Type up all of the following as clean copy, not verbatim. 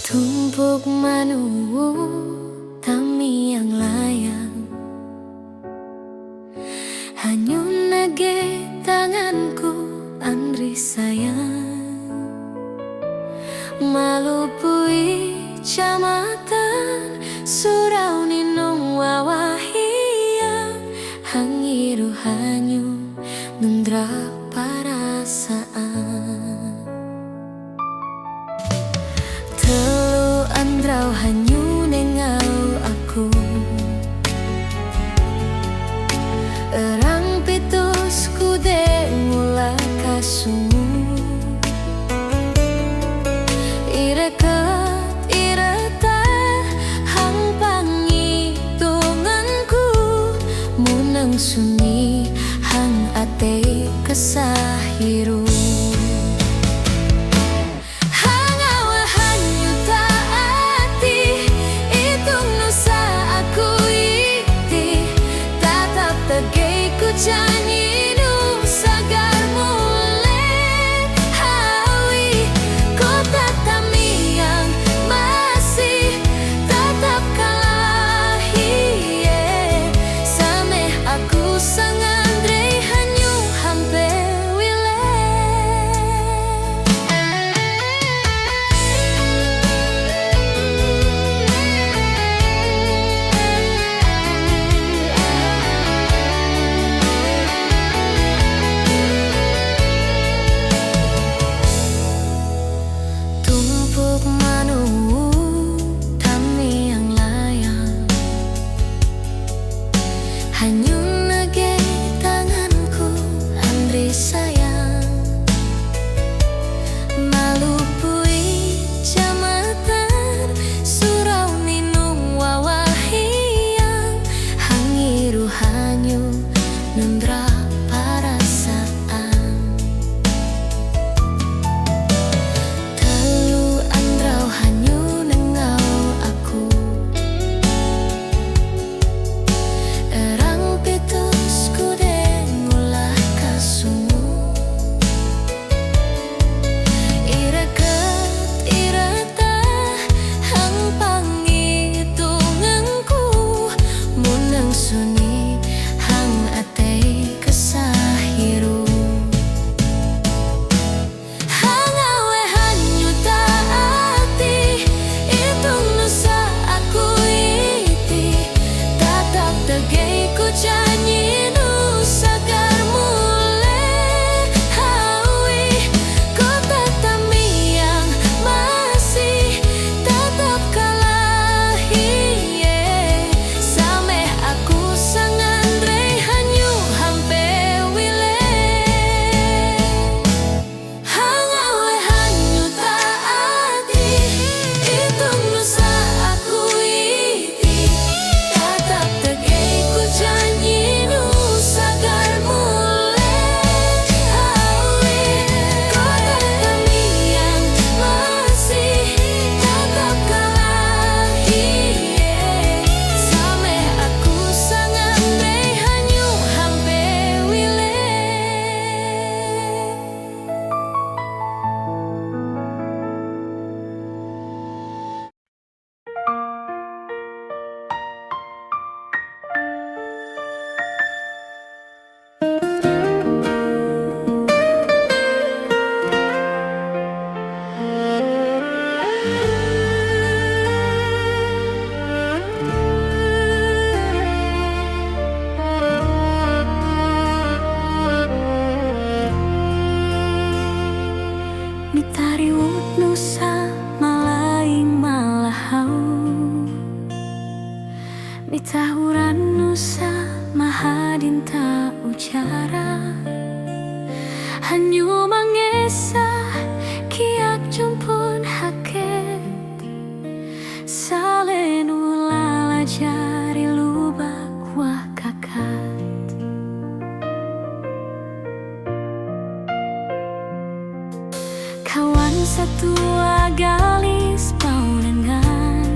Tumpuk manuwo tami yang layang hanyun nage tanganku andri sayang malupui camatan surau ninong wawahiyang hangiru hanyu nundra parasaan telu andrau hanyu nengau aku erang pitus kude ngula kasungu irekat ireta hang pangitunganku munang suni hang ate kesahiru Janinu sagar mulai hawi kota tami yang masih tetap kalahi sameh aku sangandre hanyu hampe hanyun nage tanganku andri sayang malupui camatan surau ninung wawahiyang hangiru hanyu nundra parasaan telu andrau hanyu nengau aku mitariwut nusa malaing malahau mitahuran nusa mahadinta ucara hanyu mangesa kiak jumpun haket salenu lalajari lubak wah kakat kawan satu agalis paunangan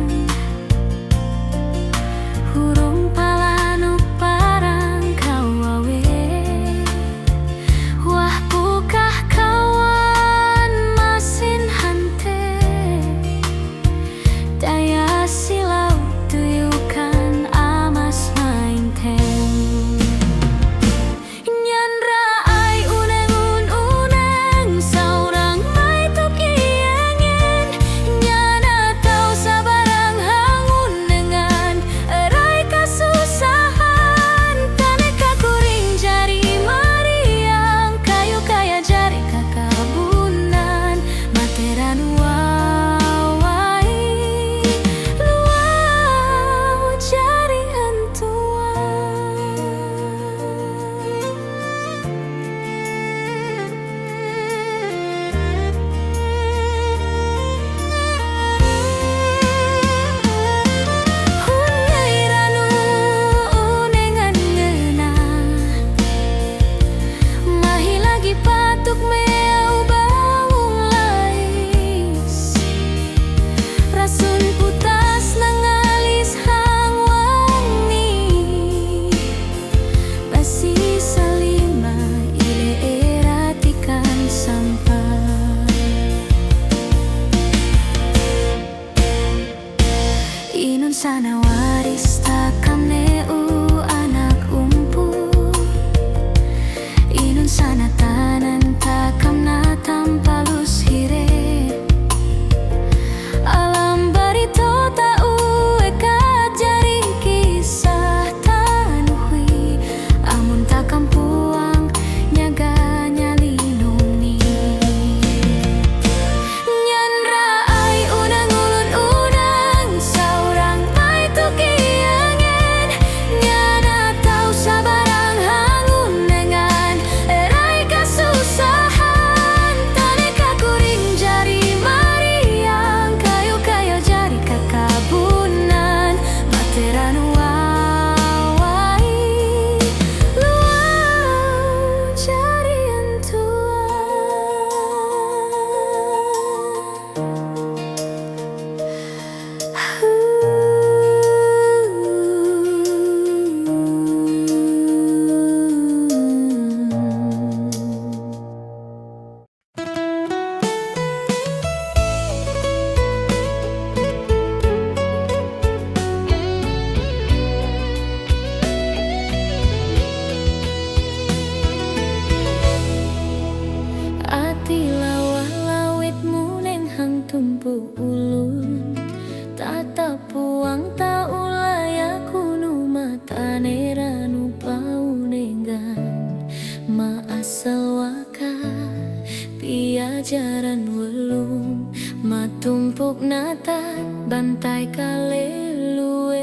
welung matumpuk natat bantai kaleluen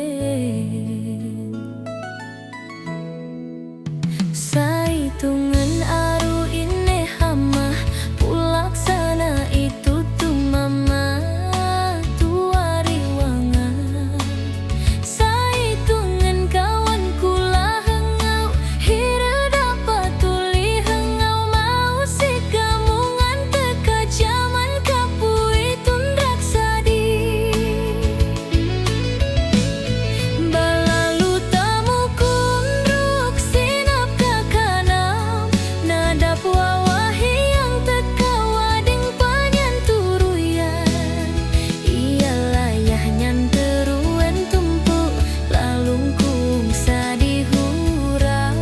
saitungan aru ini hama pulaksana itu tu mama tuari wangan saitungan kawan kula hengau hira dapat tuli hengau mau si kamungan teka jaman kapui tundrak sadi balalu tamu kundruk sinap kakanam nadap wawahi yang teka wading panyan turuyan ialah yahnya teruen tumpuk lalungkung sadihura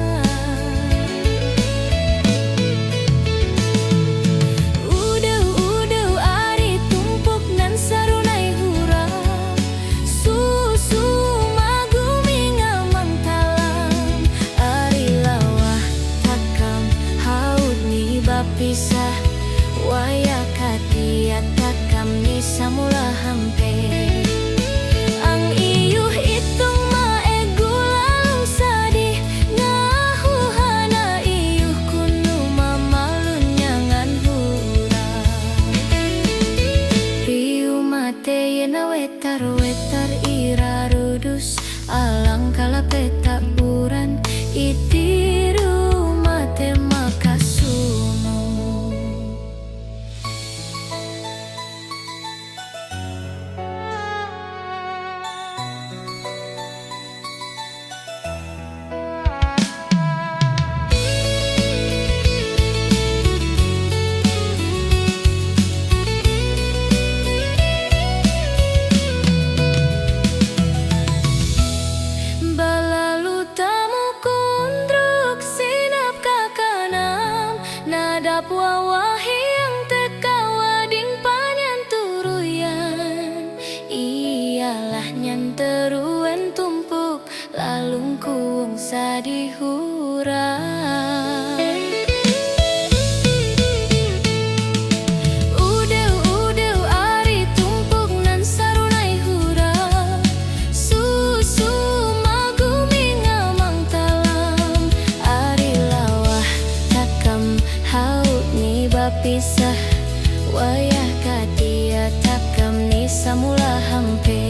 udeu ari tumpuk nan sarunai hura susu magumi ngamang talam ari lawah takam haud ni bapisah waya katia takam ni samula hampe ang iyuh itung maegu lalung sadih ngahuhana iyuh kunu mamalun nyangan hura riu mate yena wetar ira rudus alang kala peta uran itiru mate makasumu balalu tamu kundruk sinap kakanam nadap wawahi yang teka wading panyan turuyan ialah nyan teruen tumpuk lalungkung sadihura udeu ari tumpuk nan sarunai hura susu magumi ngamang talam ari lawah takam haud ni bapisah wayah katia takam ni samula hampe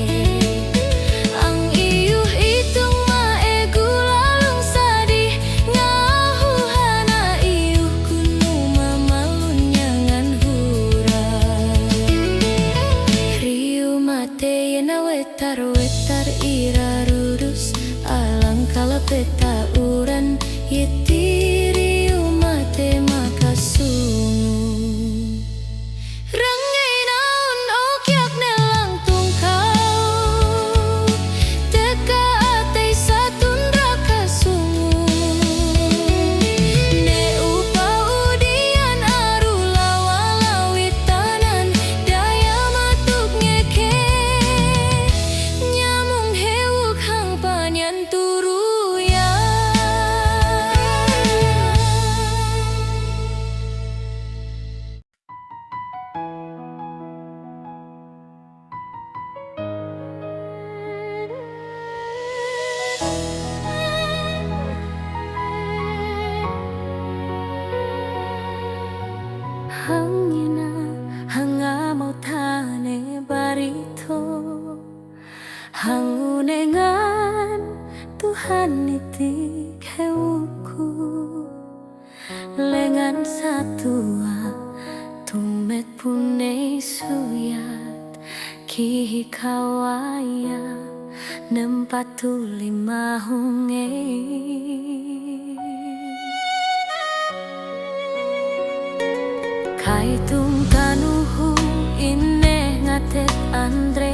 ang iyuh itung maegu lalung sadih ngahuhana iyuh kunu mamalun nyangan hura riu mate yena wetar ira rudus alang kala peta uran yitiriu mate makasungu rangai naun okyak nelang tungkau teka atai satun raka sungu ne upa udian aru lawalawitanan daya matuk ngeke nyamung hewuk hang panyan turuyan hangina hanga mau tane barito hangunengan Tuhan nitik hewuku lengan satua tumet punei suyat kihi kawaya nempatu lima hunge kaitung kanuhu ineh ngatet andre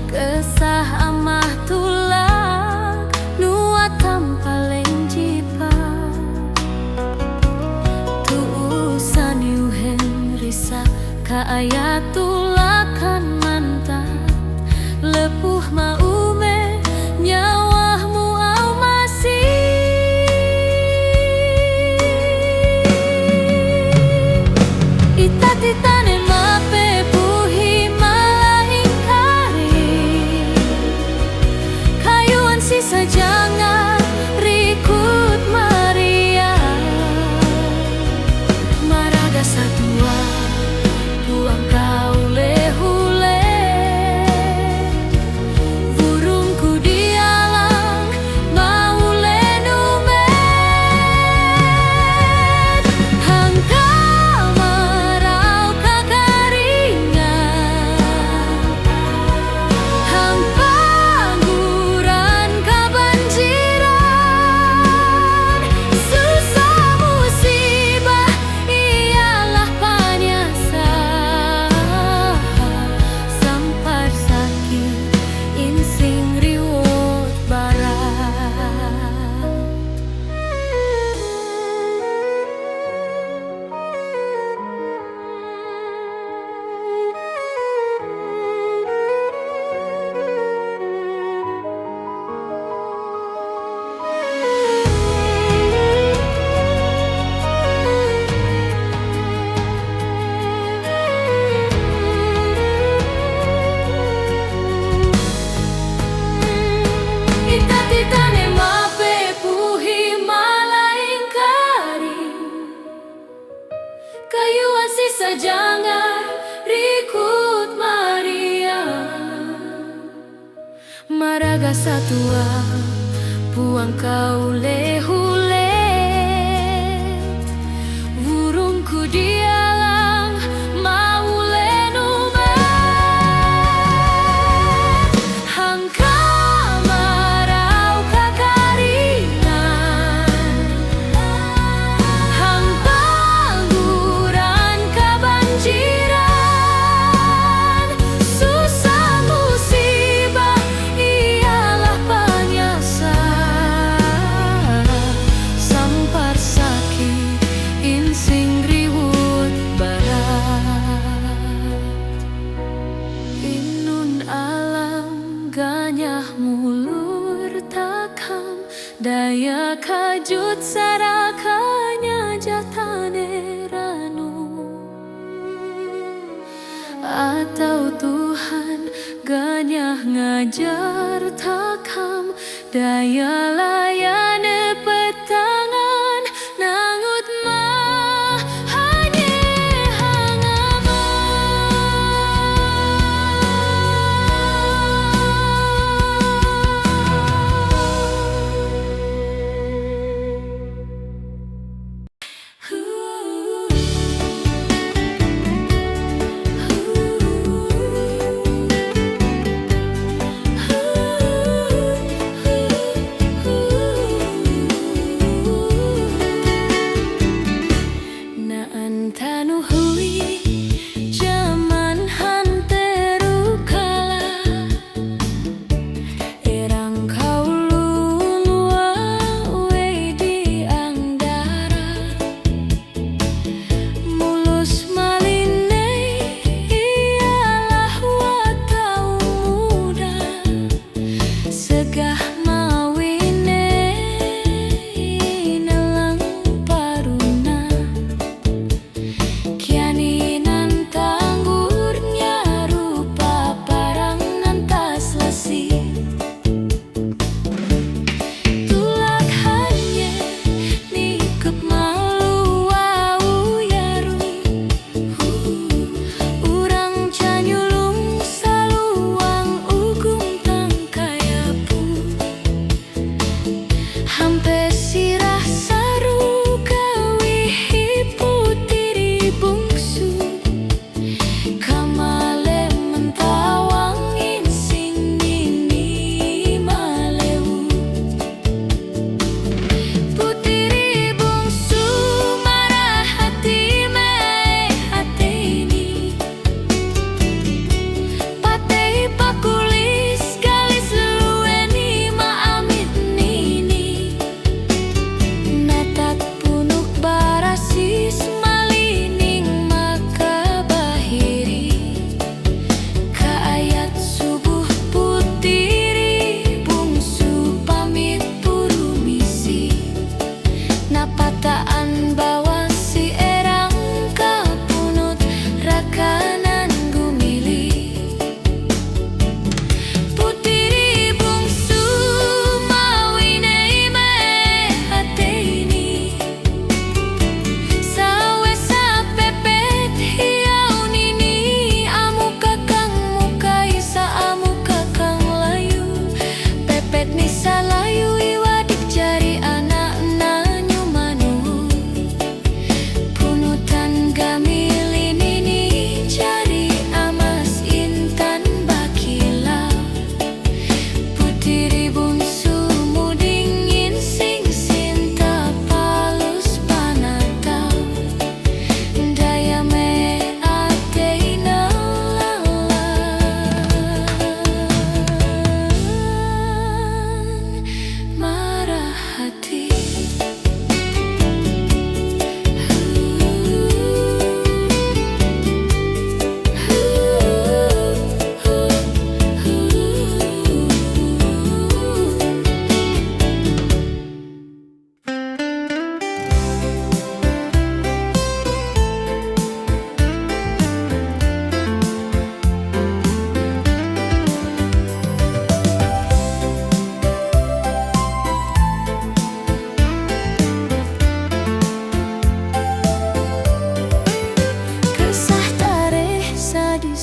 kesah amah tulak nuat tampaleng jipa tuusan yuhen risa kaaya tulakan mantat lepuh maume nyawahmu au masih itatitan Maraga satua puang kau lehule burungku dialang mau lenuma hangka marau kakaringan hang pangguran kabanjiran susah musibah ialah panyasa sampar sakit insing riwut barat inun alam ganyah mulur takam daya kajut sarakanya jatane ranu atau Tuhan ganyah ngajar takam daya layane petangan nangut mah hanye hangama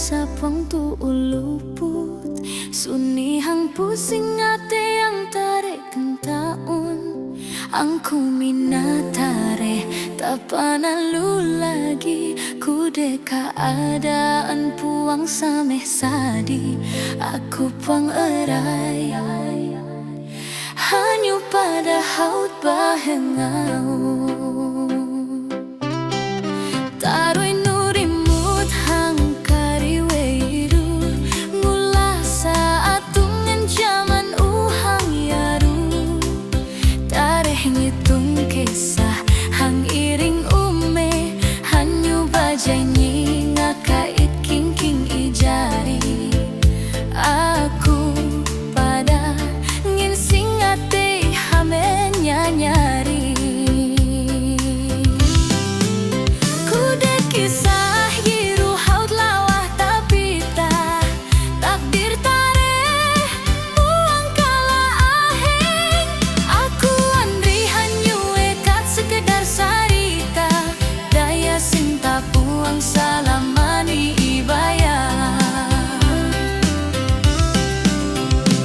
sapang tu uluput suni hang pusing ate yang tarik kentaun angku minatare tapanalu lagi ku deka adaan puang sameh sadi aku pang erai hanyu pada haut bahengau tarui nurimut hang kariweiru ngulah saat tungen zaman uhang yaru tareh ngitung kisah hang iring ume hanyu bajanyi ngakait king ijari aku pada ngin singate hamenya nyari kisah yiru haut lawah tapita takdir tareh buang kala aheng aku andri hanyu ekat sekedar sarita daya sinta buang salamani ibaya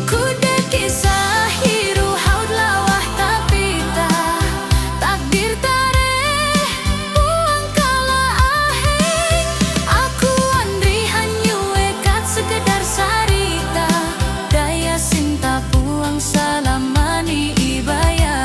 kuda kisah yiru haut lawah tapita takdir salamani ibaya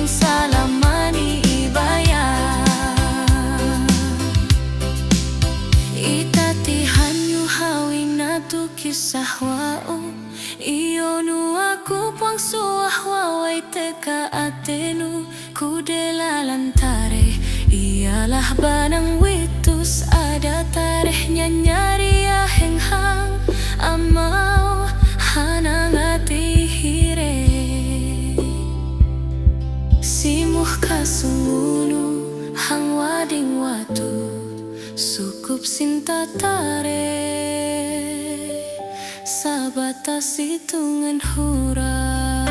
salamani ibaya itati hanyu hawina tu kisah wau ionu aku pang suah wawai teka atenu kudela lantare ialah banang witus ada tarehnya nyari aheng hang amau hanangati hire simuh kasungunu hang wading watu sukup sinta tare sabatas hitungan hura.